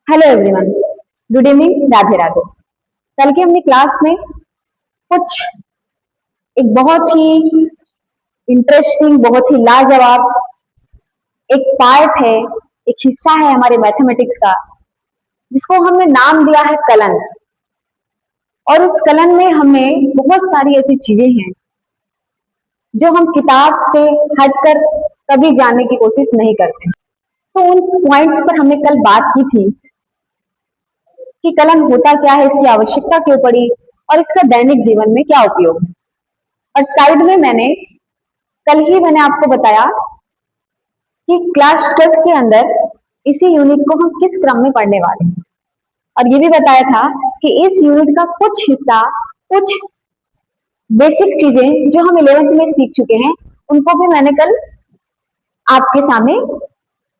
Hello everyone, good evening, Radhe Radhe. कल की हमने क्लास में कुछ एक बहुत ही इंटरेस्टिंग, बहुत ही लाजवाब एक पार्ट है, एक हिस्सा है हमारे मैथमेटिक्स का, जिसको हमने नाम दिया है कलन। और उस कलन में हमें बहुत सारी ऐसी चीजें हैं जो हम किताब से हटकर कभी जानने की कोशिश नहीं करते। तो उन पॉइंट्स पर हमने कल बात की थी कि कलन होता क्या है, इसकी आवश्यकता क्यों पड़ी और इसका दैनिक जीवन में क्या उपयोग है। और साइड में मैंने आपको बताया कि क्लास 10 के अंदर इसी यूनिट को हम किस क्रम में पढ़ने वाले हैं, और ये भी बताया था कि इस यूनिट का कुछ हिस्सा, कुछ बेसिक चीजें जो हम 11th में सीख चुके हैं, उनको भी मैंने कल आपके सामने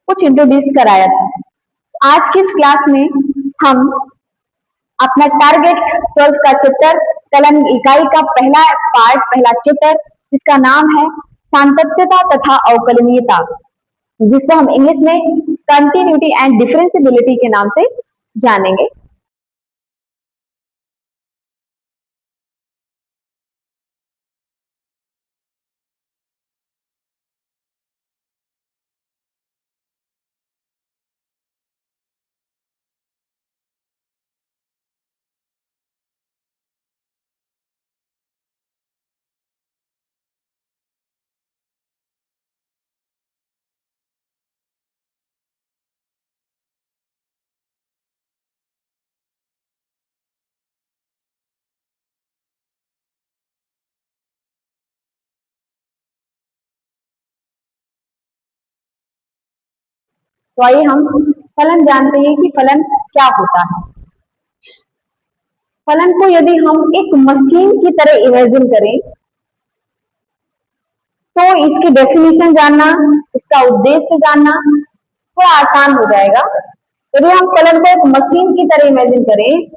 कुछ इंट्रोड्यूस कराया था। आज की इस क्लास में हम अपना टारगेट 12th का चैप्टर कलन इकाई का पहला पार्ट, पहला चैप्टर, जिसका नाम है सातत्यता तथा अवकलनीयता, जिसको हम इंग्लिश में कंटिन्यूटी एंड डिफरेंशिएबिलिटी के नाम से जानेंगे। तो आइए हम फलन जानते हैं कि फलन क्या होता है। फलन को यदि हम एक मशीन की तरह इमेजिन करें तो इसकी डेफिनेशन जानना, इसका उद्देश्य जानना थोड़ा आसान हो जाएगा। यदि हम फलन को एक मशीन की तरह इमेजिन करें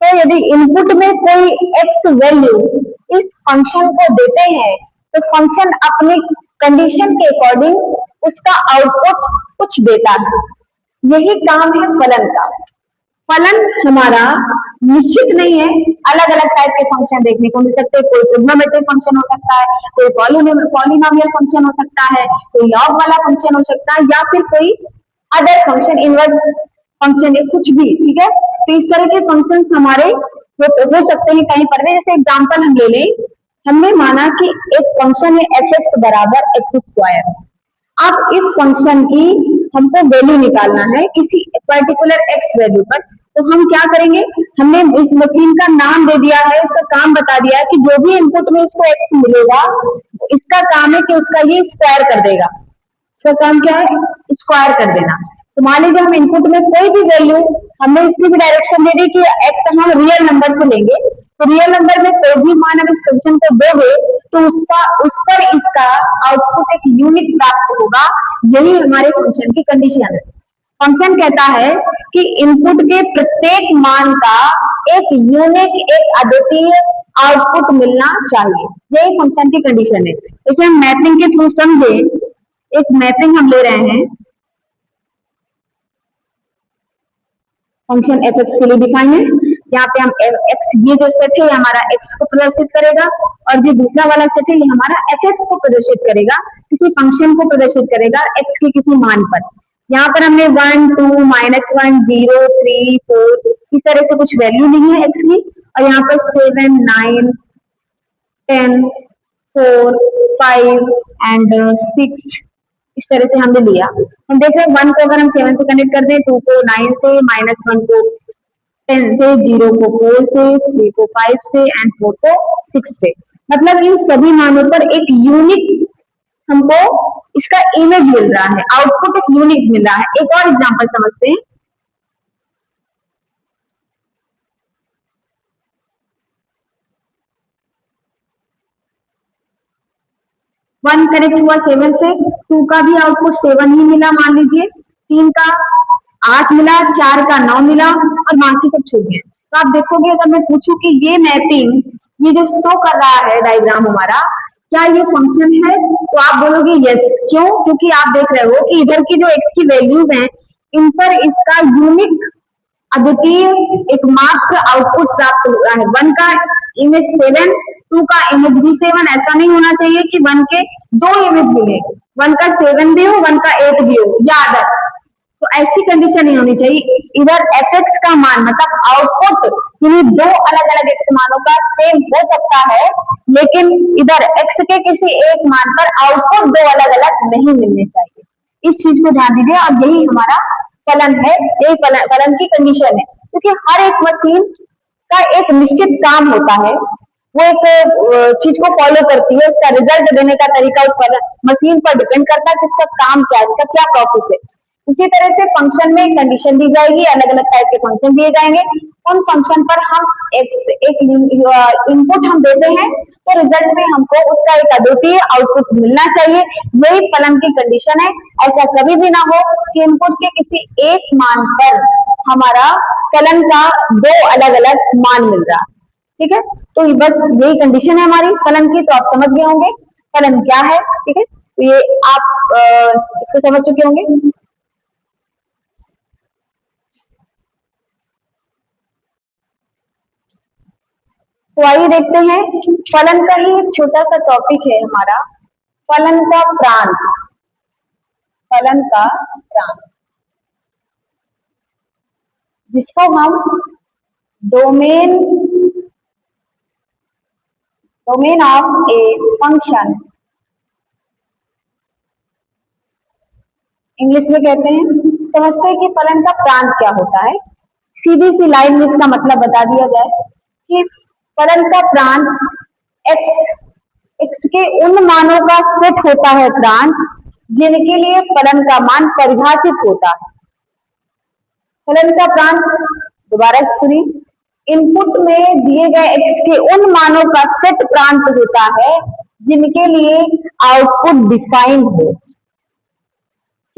तो यदि इनपुट में कोई एक्स वैल्यू इस फंक्शन को देते हैं तो फंक्शन अपनी कंडीशन के अकॉर्डिंग उसका आउटपुट कुछ देता है। यही काम है फलन का। फलन हमारा निश्चित नहीं है, अलग अलग टाइप के फंक्शन देखने को मिल सकते हैं। कोई ट्रिग्नोमेट्रिक फंक्शन हो सकता है, कोई पॉलिनोमियल फंक्शन हो सकता है, कोई लॉग वाला फंक्शन हो सकता है, या फिर कोई अदर फंक्शन, इनवर्स फंक्शन है, कुछ भी, ठीक है। तो इस तरह के फंक्शन हमारे हो सकते हैं कहीं पर भी। जैसे एग्जाम्पल हम ले लें, हमने माना कि एक फंक्शन है एफ एक्स बराबर एक्स स्क्वायर। अब इस फंक्शन की हमको वैल्यू निकालना है किसी पर्टिकुलर एक्स वैल्यू पर। तो हम क्या करेंगे, हमने इस मशीन का नाम दे दिया है, इसका काम बता दिया है कि जो भी इनपुट में इसको एक्स मिलेगा, इसका काम है कि उसका ये स्क्वायर कर देगा। इसका काम क्या है, स्क्वायर कर देना। तो मान लीजिए हम इनपुट में कोई भी वैल्यू, हमने इसकी भी डायरेक्शन दे दी कि एक्स हम रियल नंबर से लेंगे, तो रियल नंबर में कोई भी मान अब इस फंक्शन को दोगे तो उस पर इसका आउटपुट एक यूनिक प्राप्त होगा। यही हमारे फंक्शन की कंडीशन है। फंक्शन कहता है कि इनपुट के प्रत्येक मान का एक यूनिक, एक अद्वितीय आउटपुट मिलना चाहिए। यही फंक्शन की कंडीशन है। इसे हम मैपिंग के थ्रू समझे, एक मैपिंग हम ले रहे हैं। फंक्शन एफ एक्स के लिए डिफाइन है। यहाँ पे हम एक्स, ये जो सेट है हमारा एक्स को प्रदर्शित करेगा, और जो दूसरा वाला सेट है ये हमारा एफ एक्स को प्रदर्शित करेगा, किसी फंक्शन को प्रदर्शित करेगा एक्स के किसी मान पर। यहाँ पर हमने 1 2 -1 0 3 4 इस तरह से कुछ वैल्यू ली है एक्स की, और यहाँ पर 7 9 10 4 5 एंड 6 इस तरह से हमने लिया। हम देख रहे हैं 1 को अगर हम 7 से कनेक्ट कर दें, 2 को 9 से, -1 को 10 से, 0 को 4 से, 3 को 5 से एंड 4 को 6 से। मतलब इन सभी मानों पर एक यूनिक हमको इसका इमेज मिल रहा है, आउटपुट एक यूनिक मिल रहा है। एक और एग्जांपल समझते हैं। वन कनेक्ट हुआ 7 से, 2 का भी आउटपुट 7 ही मिला मान लीजिए, 3 का 8 मिला, 4 का 9 मिला, और बाकी सब छूट गए। तो आप देखोगे, अगर मैं पूछूं कि ये मैपिंग, ये जो शो कर रहा है डायग्राम हमारा, क्या ये फंक्शन है, तो आप बोलोगे यस। क्यों? क्योंकि आप देख रहे हो कि इधर की जो एक्स की वैल्यूज हैं, इन पर इसका यूनिक अद्वितीय एकमात्र आउटपुट प्राप्त हो रहा है। 1 का इमेज 7, 2 का इमेज भी 7, ऐसा नहीं होना चाहिए कि 1 के 2 इमेज मिले, 1 का 7 भी हो, 1 का 8 भी हो, या अदर, तो ऐसी कंडीशन नहीं होनी चाहिए। इधर एफ एक्स का मान मतलब आउटपुट किन्हीं दो अलग अलग एक्स मानों का सेम हो सकता है, लेकिन इधर एक्स के किसी एक मान पर आउटपुट दो अलग अलग नहीं मिलने चाहिए। इस चीज को ध्यान दीजिए, और यही हमारा फलन है, यही फलन की कंडीशन है, क्योंकि हर एक मशीन का एक निश्चित काम होता है, वो एक चीज को फॉलो करती है, उसका रिजल्ट देने का तरीका उस मशीन पर डिपेंड करता है कि उसका काम क्या है, उसका क्या प्रोसेस है। उसी तरह से फंक्शन में कंडीशन दी जाएगी, अलग अलग टाइप के फंक्शन दिए जाएंगे, उन फंक्शन पर हम एक इनपुट हम देते हैं, तो रिजल्ट में हमको उसका एक अद्वितीय आउटपुट मिलना चाहिए, यही फलन की कंडीशन है। ऐसा कभी भी ना हो कि इनपुट के किसी एक मान पर हमारा फलन का दो अलग अलग मान मिल रहा, ठीक है। तो बस यही कंडीशन है हमारी फलन की, तो आप समझ गए होंगे फलन क्या है, ठीक है। तो ये आप इसको समझ चुके होंगे। तो आइए देखते हैं, फलन का ही एक छोटा सा टॉपिक है हमारा, फलन का प्रांत। फलन का प्रांत, जिसको हम domain of a function English में कहते हैं। समझते हैं कि फलन का प्रांत क्या होता है। सीधी सी लाइन में इसका मतलब बता दिया जाए कि फलन का प्रांत एक्स के उन मानों का सेट होता है प्रांत, जिनके लिए फलन का मान परिभाषित होता है। फलन का प्रांत, दोबारा सुनिए, इनपुट में दिए गए एक्स के उन मानों का सेट प्रांत होता है जिनके लिए आउटपुट डिफाइन हो,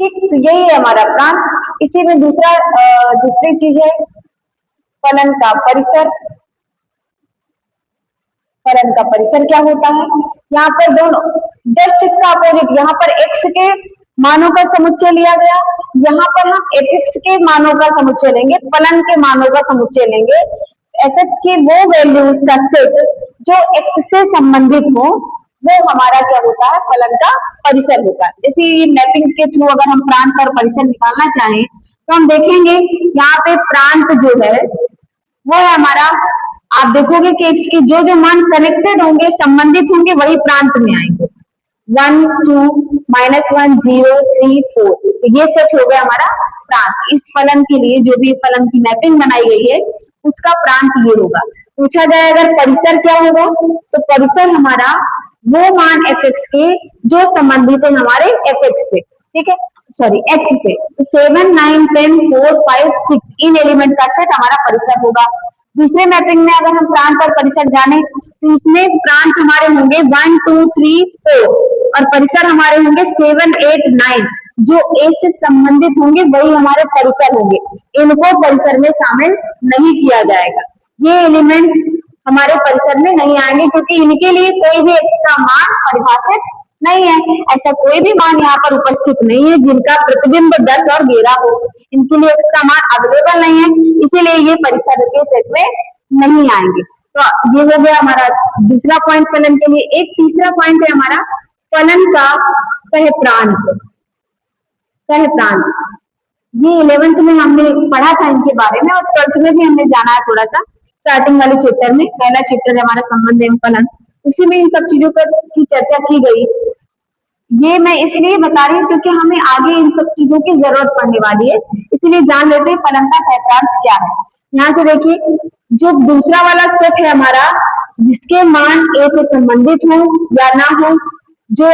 ठीक। तो यही है हमारा प्रांत। इसी में दूसरी चीज है फलन का परिसर। फलन का परिसर क्या होता है, यहाँ पर दोनों जस्ट इसका अपोजिट, यहाँ पर एक्स के मानों का समुच्चय लिया गया, यहाँ पर हम एफ एक्स के मानों का समुच्चय लेंगे, फलन के मानों का समुच्चय लेंगे। एफ एक्स की वो वैल्यूज का सेट जो एक्स से संबंधित हो, वो हमारा क्या होता है, फलन का परिसर होता है। जैसे मैपिंग के थ्रू अगर हम प्रांत और परिसर निकालना चाहें तो हम देखेंगे यहाँ पे प्रांत जो है वो है हमारा, आप देखोगे कि एक्स के जो जो मान कनेक्टेड होंगे, संबंधित होंगे, वही प्रांत में आएंगे। 1 2 -1 0 3 4, तो ये सेट हो गया हमारा प्रांत। इस फलन के लिए जो भी फलन की मैपिंग बनाई गई है उसका प्रांत ये होगा। पूछा जाए अगर परिसर क्या होगा, तो परिसर हमारा वो मान एफ एक्स के जो संबंधित है हमारे एफ एक्स से, ठीक है, सॉरी एक्स से। तो 7 9 10 4 5 6 इन एलिमेंट का सेट हमारा परिसर होगा। दूसरे मैपिंग में अगर हम प्रांत और परिसर जाने तो इसमें प्रांत हमारे होंगे 1 2 3 4 और परिसर हमारे होंगे 7 8 9, जो ए से संबंधित होंगे वही हमारे परिसर होंगे, इनको परिसर में शामिल नहीं किया जाएगा। ये एलिमेंट हमारे परिसर में नहीं आएंगे क्योंकि इनके लिए कोई भी एक्स्ट्रा मान परिभाषित नहीं है। ऐसा कोई भी मान यहाँ पर उपस्थित नहीं है जिनका प्रतिबिंब 10 और 11 हो, इनके लिए एक्स्ट्रा मान अवेलेबल नहीं है, इसीलिए ये परिसर के सेट में नहीं आएंगे। तो ये हो गया हमारा दूसरा पॉइंट फलन के लिए। एक तीसरा पॉइंट है हमारा फलन का सहप्रांत। सहप्रांत ये 11th में हमने पढ़ा था इनके बारे में, और 12th में भी हमने जाना है थोड़ा सा, स्टार्टिंग वाले चैप्टर में। पहला चैप्टर है हमारा संबंध एवं फलन, उसी में इन सब चीजों की चर्चा की गई। ये मैं इसलिए बता रही हूँ क्योंकि हमें आगे इन सब चीजों की जरूरत पड़ने वाली है, इसलिए जान लेते हैं फलन का सहप्रांत क्या है। यहाँ से देखिए, जो दूसरा वाला सेट है हमारा, जिसके मान ए से संबंधित हो या ना हो, जो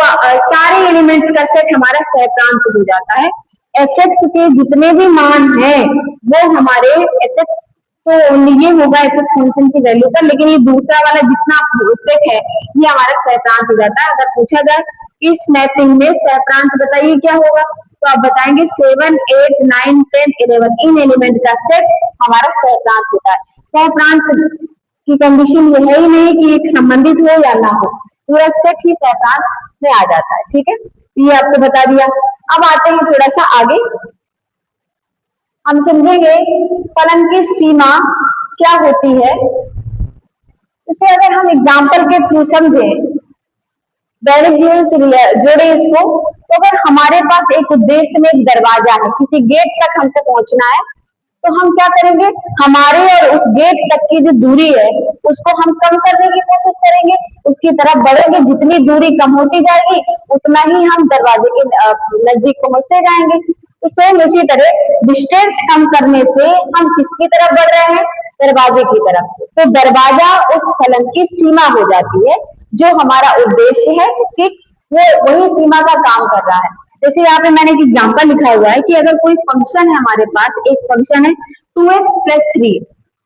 सारे एलिमेंट्स का सेट हमारा सहप्रांत हो जाता है। एफ एक्स के जितने भी मान हैं वो हमारे एफ एक्स, तो ये होगा एफ एक्स फंक्शन की वैल्यू पर, लेकिन ये दूसरा वाला जितना सेट है ये हमारा सहप्रांत हो जाता है। अगर पूछा जाए इस मैपिंग में सहप्रांत बताइए क्या होगा, तो आप बताएंगे 7 8 9 10 11 इन एलिमेंट का सेट हमारा सहप्रांत होता है। सहप्रांत की कंडीशन ये है ही नहीं कि एक संबंधित हो या ना हो, पूरा सेट ही सहप्रांत में आ जाता है, ठीक है। ये आपको बता दिया। अब आते हैं थोड़ा सा आगे। हम समझेंगे फलन की सीमा क्या होती है। इसे अगर हम एग्जाम्पल के थ्रू समझे, दैनिक जीवन से जोड़े इसको, तो अगर हमारे पास एक उद्देश्य में एक दरवाजा है, किसी गेट तक हमको पहुंचना है, तो हम क्या करेंगे, हमारे और उस गेट तक की जो दूरी है उसको हम कम करने की कोशिश करेंगे, उसकी तरफ बढ़ेंगे। जितनी दूरी कम होती जाएगी उतना ही हम दरवाजे के नजदीक पहुंचते जाएंगे। तो सेम उसी तरह डिस्टेंस कम करने से हम किसकी तरफ बढ़ रहे हैं, दरवाजे की तरफ। तो दरवाजा उस फलन की सीमा हो जाती है, जो हमारा उद्देश्य है कि वो वही सीमा का काम कर रहा है। जैसे यहाँ पे मैंने एक एग्जांपल लिखा हुआ है कि अगर कोई फंक्शन है, हमारे पास एक फंक्शन है 2x+3।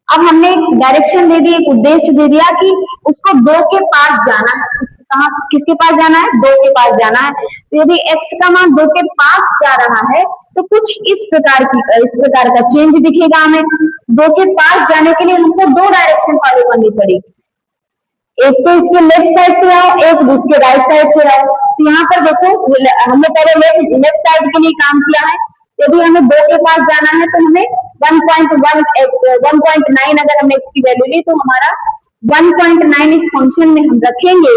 अब हमने एक डायरेक्शन दे दी, एक उद्देश्य दे दिया कि उसको 2 के पास जाना है। कहाँ, किसके पास जाना है, 2 के पास जाना है। तो यदि x का मान 2 के पास जा रहा है तो कुछ इस प्रकार का चेंज दिखेगा हमें। 2 के पास जाने के लिए हमको 2 डायरेक्शन फॉलो करनी पड़ेगी, एक तो इसके लेफ्ट साइड से आओ, एक दूसरे राइट साइड से आओ। तो यहाँ पर देखो, हमने पहले लेफ्ट साइड के लिए काम किया है। यदि हमें 2 के पास जाना है तो हमें 1.9 अगर हमने x की वैल्यू ली तो हमारा 1.9 इस फंक्शन में हम रखेंगे,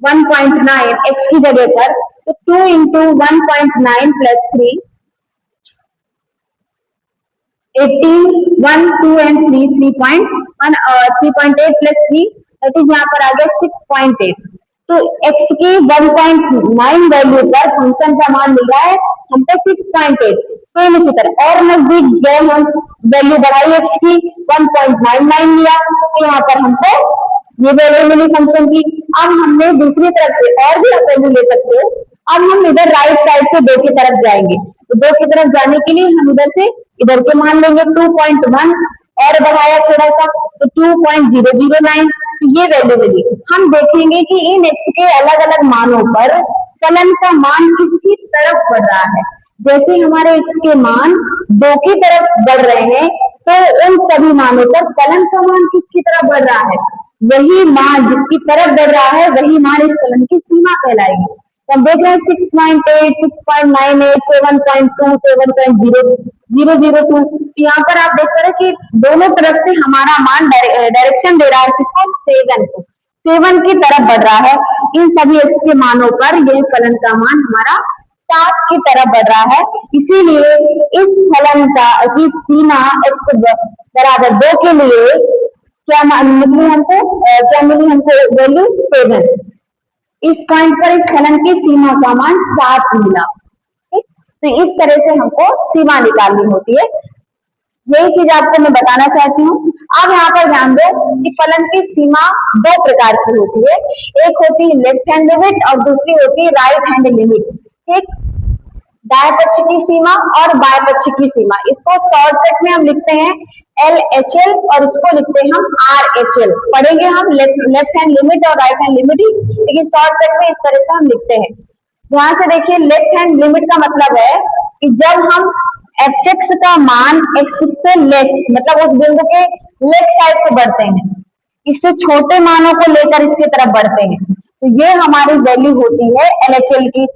1.9 x की जगह पर। तो 2 इंटू 1.9 प्लस 3, 18, 1, 2 एंड 3, 3.1 और 3.8 प्लस 3, दैट इज यहाँ पर आ गया 6.8। तो x की 1.9 वैल्यू पर फंक्शन का मान मिल रहा है हमको 6.8। सेम इसी तरह और नजदीक गए हम, वैल्यू बढ़ाई x की, 1.99 लिया, तो यहाँ पर हमको ये वैल्यू मिली फंक्शन की। अब हमने दूसरी तरफ से और भी वैल्यू ले सकते हो। अब हम इधर राइट साइड से 2 की तरफ जाएंगे, तो 2 की तरफ जाने के लिए हम इधर से इधर के मान लेंगे 2.1 और बढ़ाया थोड़ा सा तो 2.009, तो ये वैल्यू मिली। हम देखेंगे कि इन x के अलग अलग मानों पर फलन का मान किसकी तरफ बढ़ रहा है। जैसे हमारे x के मान 2 की तरफ बढ़ रहे हैं तो उन सभी मानों पर फलन का मान किसकी तरफ बढ़ रहा है, वही मान जिसकी तरफ बढ़ रहा है वही मान इस फलन की सीमा कहलाएगी। तो हम देख रहे हैं 6.8, 6.98, 7.2, 7.002। यहाँ पर आप देख रहे हैं कि दोनों तरफ से हमारा मान डायरेक्शन दे रहा है किसको, 7 को, 7 की तरफ बढ़ रहा है। इन सभी x के मानों पर यह फलन का मान हमारा 7 की तरफ बढ़ रहा है। इसीलिए इस फलन का की सीमा x बराबर 2 के लिए क्या मिली हमको, क्या मिली हमको वैल्यू 7। इस पॉइंट पर इस फलन की सीमा का मान 7 मिला। ठीक, तो इस तरह से हमको सीमा निकालनी होती है। यही चीज आपको मैं बताना चाहती हूँ। अब यहाँ पर ध्यान दो कि फलन की सीमा 2 प्रकार की होती है, एक होती है लेफ्ट हैंड लिमिट और दूसरी होती है राइट हैंड लिमिट। ठीक, दाएं पक्ष की सीमा और बाएं पक्ष की सीमा, इसको शॉर्टकट में हम लिखते हैं LHL और इसको लिखते हैं हम RHL। पढ़ेंगे हम लेफ्ट हैंड लिमिट और राइट हैंड लिमिट, लेकिन शॉर्टकट में इस तरह से हम लिखते हैं। ध्यान से देखिए, लेफ्ट हैंड लिमिट का मतलब है कि जब हम fx का मान x से लेस, मतलब उस बिंदु के लेफ्ट साइड से बढ़ते हैं, इससे छोटे मानों को लेकर इसकी तरफ बढ़ते हैं, तो ये हमारी वैल्यू होती है LHL की।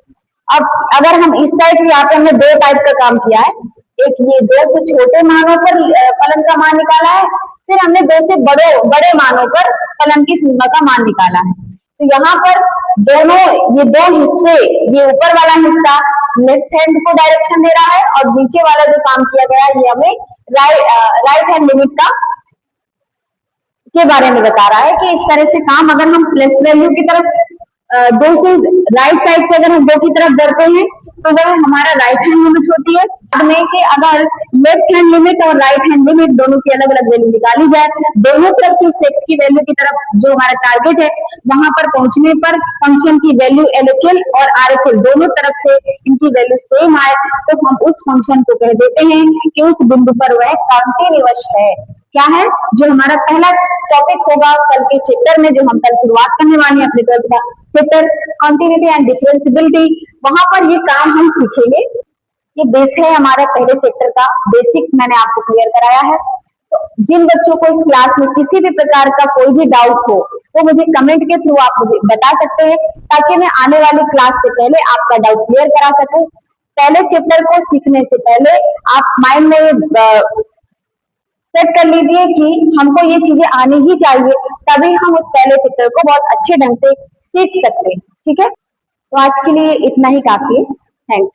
अब अगर हम इस साइड से, यहाँ पे हमने 2 टाइप का काम किया है, एक ये 2 से छोटे मानों पर फलन का मान निकाला है, फिर हमने 2 से बड़े मानों पर फलन की सीमा का मान निकाला है। तो यहाँ पर दोनों ये 2 हिस्से, ये ऊपर वाला हिस्सा लेफ्ट हैंड को डायरेक्शन दे रहा है और नीचे वाला जो काम किया गया है ये हमें राइट हैंड लिमिट का के बारे में बता रहा है कि इस तरह से काम, अगर हम प्लस वैल्यू की तरफ 2 से राइट साइड से अगर हम 2 की तरफ बढ़ते हैं तो वह हमारा राइट हैंड लिमिट होती है। में कि अगर लेफ्ट हैंड लिमिट और राइट हैंड लिमिट दोनों की अलग अलग वैल्यू निकाली जाए, दोनों तरफ से उस एक्स की वैल्यू की तरफ जो हमारा टारगेट है वहां पर पहुंचने पर फंक्शन की वैल्यू LHL और RHL दोनों तरफ से इनकी वैल्यू सेम आए तो हम उस फंक्शन को कह देते हैं कि उस बिंदु पर वह कॉन्टिन्यूअस है। क्या है, जो हमारा पहला टॉपिक होगा कल के चैप्टर में, जो हम कल शुरुआत करने वाले हैं अपने 12th का चैप्टर कॉन्टिन्यूटी एंड डिफरेंशिएबिलिटी, वहां पर ये काम हम सीखेंगे। ये बेस है हमारे पहले चैप्टर का, बेसिक मैंने आपको क्लियर कराया है। तो जिन बच्चों को इस क्लास में किसी भी प्रकार का कोई भी डाउट हो वो मुझे कमेंट के थ्रू आप मुझे बता सकते हैं, ताकि मैं आने वाली क्लास से पहले आपका डाउट क्लियर करा सकूं। पहले चैप्टर को सीखने से पहले आप माइंड में सेट कर लीजिए कि हमको ये चीजें आनी ही चाहिए, तभी हम उस पहले चैप्टर को बहुत अच्छे ढंग से सीख सकते हैं। ठीक है, तो आज के लिए इतना ही काफी है। थैंक्स।